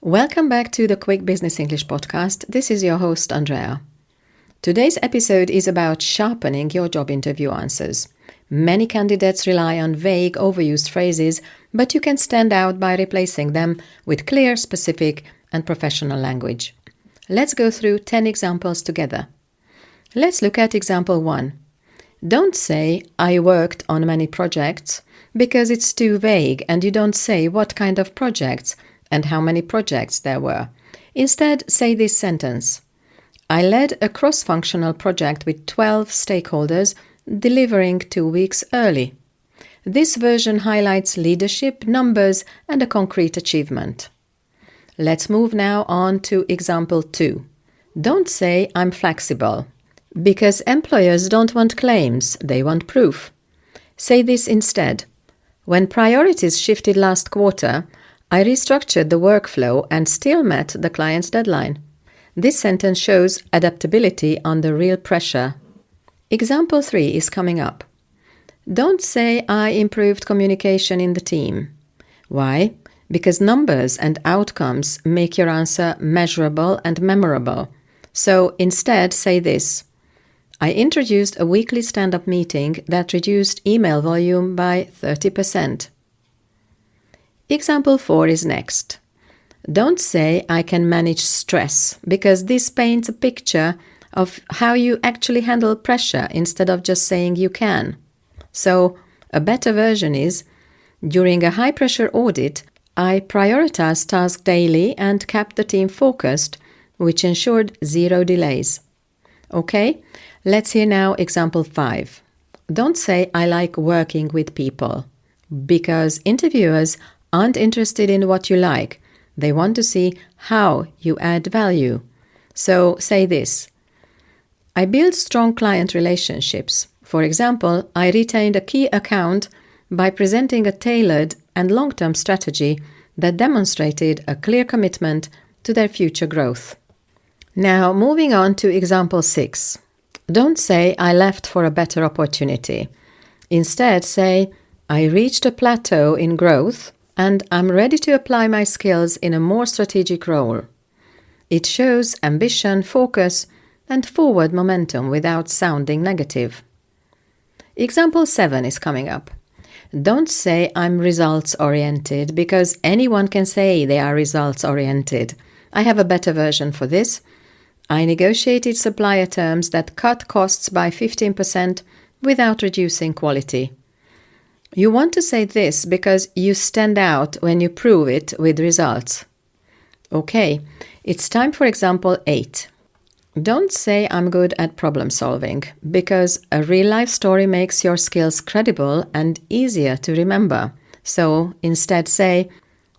Welcome back to the Quick Business English podcast. This is your host, Andrea. Today's episode is about sharpening your job interview answers. Many candidates rely on vague, overused phrases, but you can stand out by replacing them with clear, specific, and professional language. Let's go through 10 examples together. Let's look at example 1. Don't say, I worked on many projects, because it's too vague and you don't say what kind of projects and how many projects there were. Instead, say this sentence. I led a cross-functional project with 12 stakeholders, delivering 2 weeks early. This version highlights leadership, numbers, and a concrete achievement. Let's move now on to example 2. Don't say, I'm flexible, because employers don't want claims, they want proof. Say this instead. When priorities shifted last quarter, I restructured the workflow and still met the client's deadline. This sentence shows adaptability under real pressure. Example 3 is coming up. Don't say I improved communication in the team. Why? Because numbers and outcomes make your answer measurable and memorable. So instead say this. I introduced a weekly stand-up meeting that reduced email volume by 30%. Example 4 is next. Don't say I can manage stress, because this paints a picture of how you actually handle pressure instead of just saying you can. So, a better version is, during a high-pressure audit, I prioritized tasks daily and kept the team focused, which ensured 0 delays. Okay, let's hear now example 5. Don't say I like working with people, because interviewers aren't interested in what you like. They want to see how you add value. So say this. I build strong client relationships. For example, I retained a key account by presenting a tailored and long-term strategy that demonstrated a clear commitment to their future growth. Now, moving on to example 6. Don't say I left for a better opportunity. Instead, say I reached a plateau in growth and I'm ready to apply my skills in a more strategic role. It shows ambition, focus, and forward momentum without sounding negative. Example 7 is coming up. Don't say I'm results-oriented, because anyone can say they are results-oriented. I have a better version for this. I negotiated supplier terms that cut costs by 15% without reducing quality. You want to say this because you stand out when you prove it with results. Okay, it's time for example 8. Don't say I'm good at problem solving, because a real-life story makes your skills credible and easier to remember. So instead say,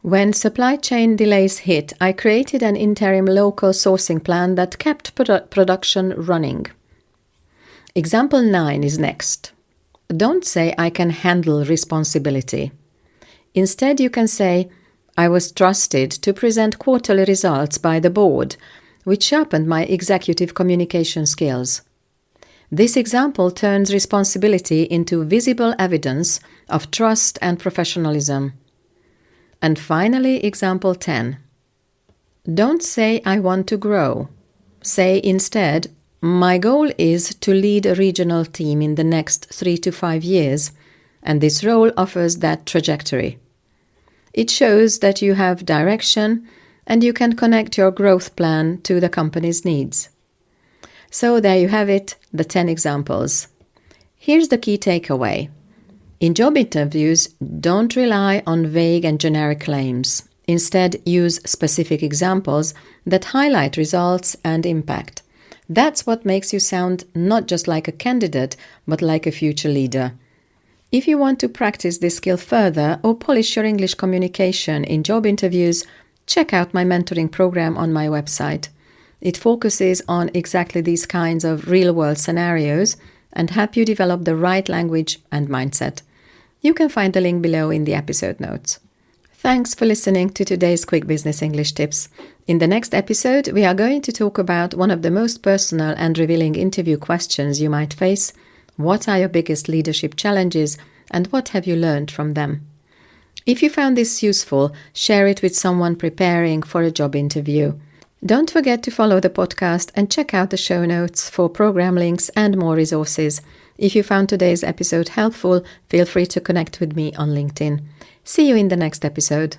when supply chain delays hit, I created an interim local sourcing plan that kept production running. Example 9 is next. Don't say I can handle responsibility. Instead, you can say, I was trusted to present quarterly results by the board, which sharpened my executive communication skills. This example turns responsibility into visible evidence of trust and professionalism. And finally, example 10. Don't say I want to grow. Say instead, my goal is to lead a regional team in the next 3 to 5 years, and this role offers that trajectory. It shows that you have direction and you can connect your growth plan to the company's needs. So there you have it, the 10 examples. Here's the key takeaway. In job interviews, don't rely on vague and generic claims. Instead, use specific examples that highlight results and impact. That's what makes you sound not just like a candidate, but like a future leader. If you want to practice this skill further or polish your English communication in job interviews, check out my mentoring program on my website. It focuses on exactly these kinds of real-world scenarios and help you develop the right language and mindset. You can find the link below in the episode notes. Thanks for listening to today's Quick Business English Tips. In the next episode, we are going to talk about one of the most personal and revealing interview questions you might face. What are your biggest leadership challenges and what have you learned from them? If you found this useful, share it with someone preparing for a job interview. Don't forget to follow the podcast and check out the show notes for program links and more resources. If you found today's episode helpful, feel free to connect with me on LinkedIn. See you in the next episode.